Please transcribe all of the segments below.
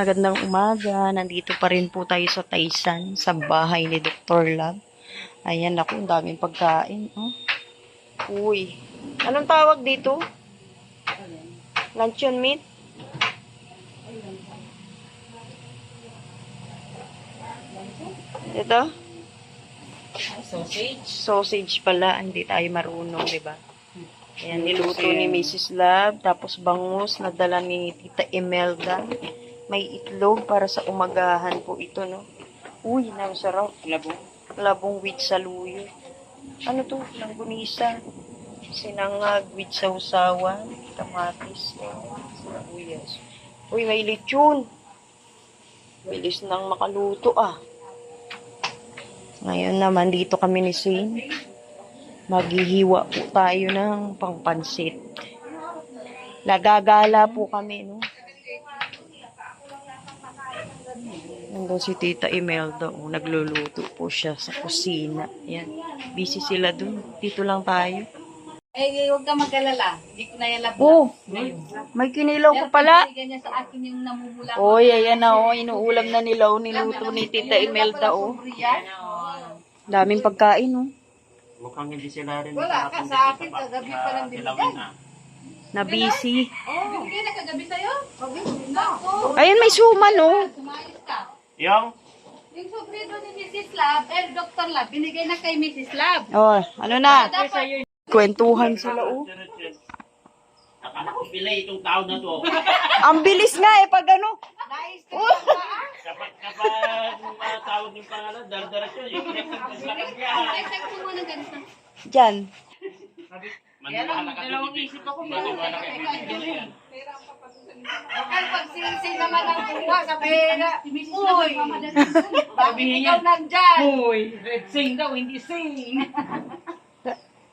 Magandang umaga. Nandito pa rin po tayo sa Taysan, sa bahay ni Dr. Lab. Ayan, ako, ang daming pagkain. Oh. Uy. Anong tawag dito? Luncheon meat? Ito? Sausage. Sausage pala. Hindi tayo marunong, di ba? Ayan, niluto ni Mrs. Lab. Tapos bangus, nadala ni Tita Imelda. May itlog para sa umagahan po ito, no? Uy, sarap. Labo. Labong with saluyo. Ano to? Langgunisa. Sinangag with sausawan. Kamatis. Sibuyas. Uy, may lechon. Bilis nang makaluto, ah. Ngayon naman, dito kami ni Shane. Maghihiwa po tayo ng pangpansit. Nagagala po kami, no? Nandun si Tita Imelda, oh, nagluluto po siya sa kusina. Yan. Busy sila dun. Dito lang tayo. Eh, huwag ka mag-alala. Hindi ko na yan labla. Oh, may kinilaw ko pala. Ganyan sa akin yung namumula. Oy, ayan na, oh. Inuulam na nila, oh. Niluto ni Tita Imelda, oh. Daming pagkain, oh. Mukhang hindi sila rin. Wala ka sa akin, kagabi pa lang binigay. Na busy. Oh, binigay na kagabi sa'yo? Nako. Ayun, may suman, oh. Sumayos ka. Yung? Yung sobrino ni Mrs. Lab, Dr. Lab, binigay na kay Mrs. Lab. Oh, ano na? Dapat, Kwentuhan sila, oh. Akala ko pila itong tao na to. Ang bilis nga, eh, pag ano. Kapag matawag yung pangalan, dar-diretso. Yung pinagpaglakas niya. ay, sabi ko mo ng ganito. Diyan. Dalawang isip ako, Maniwala kayo, bibigyan yan. Ay, pag sing naman ang kuha, sabihin na, uy, bakit ikaw nandyan? Uy, red sing daw, hindi sing.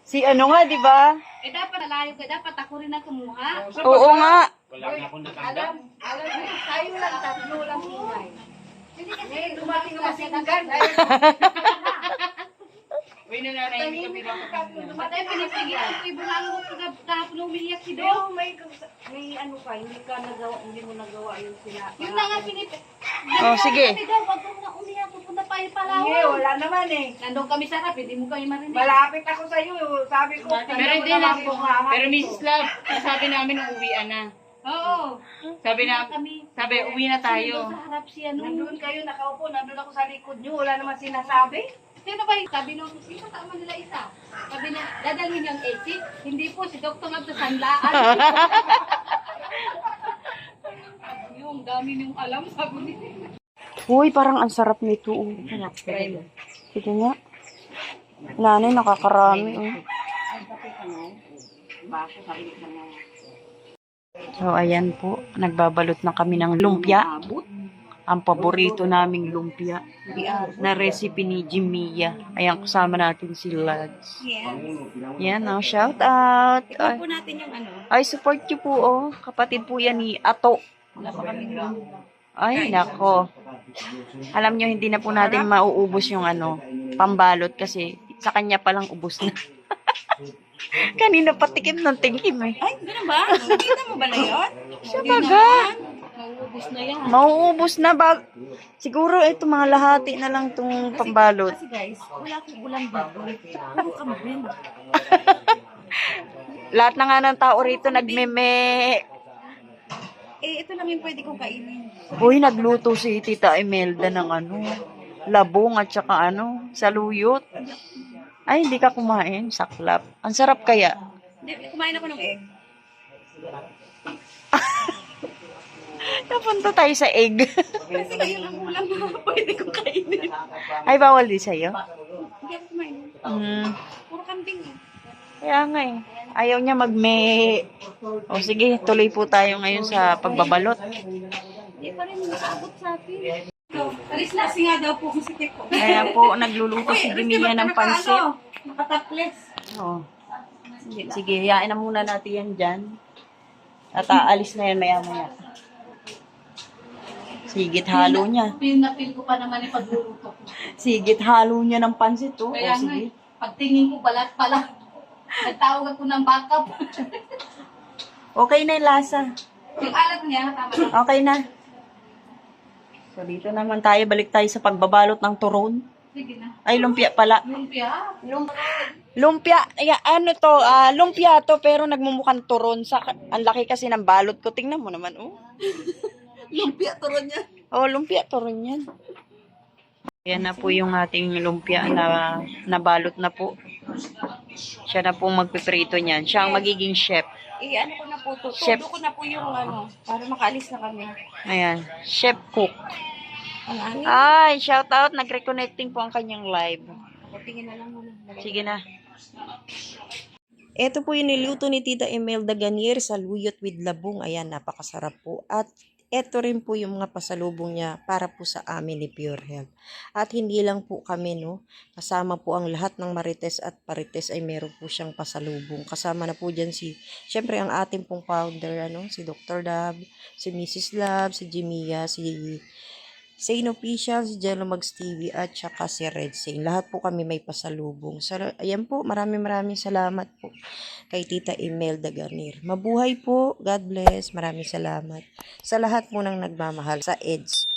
Si ano nga, di ba? Eh, dapat nalayo ka, dapat ako rin ang kumuha. Oo nga. Wala na akong natanggap. Alam mo, tayo lang, tatlo lang ingay. Hindi kasi dumating na masinagan. Uy, nananahimik kami lang. Matay, pinipigilan ko, ibunalo ko kahapon umiiyak si Do. Pero may ano ka, hindi ka nagawa, hindi mo nagawa yung sila. Yun na nga Oh, sige. Sabi daw, wag mo na umiyak, pupunta pa yung Palawan. Hindi, wala naman eh. Nandun kami sa rap, hindi mo kami marinig. Malapit ako sa iyo, sabi ko. Pero hindi na po. Pero Mrs. Love, sabi namin uuwian na. Oo. Sabi na, Kami. sabi uwi na tayo. Sa harap siya nun. Nandun kayo, nakaupo, nandun ako sa likod niyo, wala naman sinasabi. Sino ba yung sabi nung, sino tama nila isa? Sabi niya, dadalhin yung exit. Hindi po, si Dr. Lab sa sanlaan. Yung dami niyong alam, sabi niya. Uy, parang ang sarap nito, oh. Sige nga. Nanay, nakakarami, oh. So, ayan po. Nagbabalot na kami ng lumpia. Ang paborito naming lumpia na recipe ni Jimia. Ayan, kasama natin si Lads. Yan, oh, shout out. Ikaw po natin yung ano. Ay, support niyo po, oh. Kapatid po yan ni Ato. Wala pa kami Ay, nako. Alam nyo, hindi na po natin mauubos yung ano, pambalot kasi sa kanya palang ubos na. Kanina patikim ng tikim eh. Ay, gano'n ba? Kita mo ba na yun? Siya baga. Mauubos na yan. Mauubos na ba? Siguro ito mga lahati na lang itong pambalot. Kasi guys, wala akong ulam dito. Puro kambing. Lahat na nga ng tao rito nagmeme. Eh, ito lang yung pwede kong kainin. Uy, nagluto si Tita Imelda ng ano, labong at saka ano, saluyot. Ay, hindi ka kumain. Saklap. Ang sarap kaya. Hindi, kumain ako ng egg. Napunta tayo sa egg. Kasi kayo lang ulam na pwede kong kainin. Ay, bawal din sa'yo? Hindi ako kumain. Puro kambing eh. Kaya nga eh. Ayaw niya magme... O sige, tuloy po tayo ngayon sa pagbabalot. Hindi pa rin masaabot sa atin. Alis na, nga daw po si Tiko. Kaya po, nagluluto si Jimia ng pansit. Nakataples. Oh. Sige, hiyain na muna natin yan dyan. At aalis na yan maya-maya. Sigit halo niya. Pil na pil ko pa naman yung pagluluto ko. Sigit halo niya ng pansit, oh. Kaya O, nga, sige. pagtingin ko balat pala. Nagtawag ako ng backup. Okay na yung lasa. Yung alat niya, tama na. Okay na. So, dito naman tayo. Balik tayo sa pagbabalot ng turon. Sige na. Ay, lumpia pala. Lumpia. Lumpia. Ay, ano to? Lumpia to, pero nagmumukhang turon. Ang laki kasi ng balot ko. Tingnan mo naman, oh. Lumpia turon niya. Oh, lumpia turon yan. Yan na po yung ating lumpia na nabalot na po. Siya na po magpiprito niyan. Siya ang magiging chef. Ano ko na po to. Chef. Todo ko na po yung para makaalis na kami. Ayan. Chef cook. Ang ani. Ay, shout out. Nag-reconnecting po ang kanyang live. Tingin na lang muna. Sige na. Ito po yung niluto ni Tita Imelda Ganier sa luyot with labong. Ayan, napakasarap po. At ito rin po yung mga pasalubong niya para po sa amin ni Pure Health. At hindi lang po kami, no? Kasama po ang lahat ng Marites at Parites ay meron po siyang pasalubong. Kasama na po dyan syempre ang ating pong founder, si Dr. Lab, si Mrs. Lab, si Jimia, si Zane Official, si Jello Mags TV, at saka si Red Zane. Lahat po kami may pasalubong. Ayan po, maraming salamat po kay Tita Imelda Ganier. Mabuhay po, God bless, maraming salamat sa lahat po ng nagmamahal sa EDS.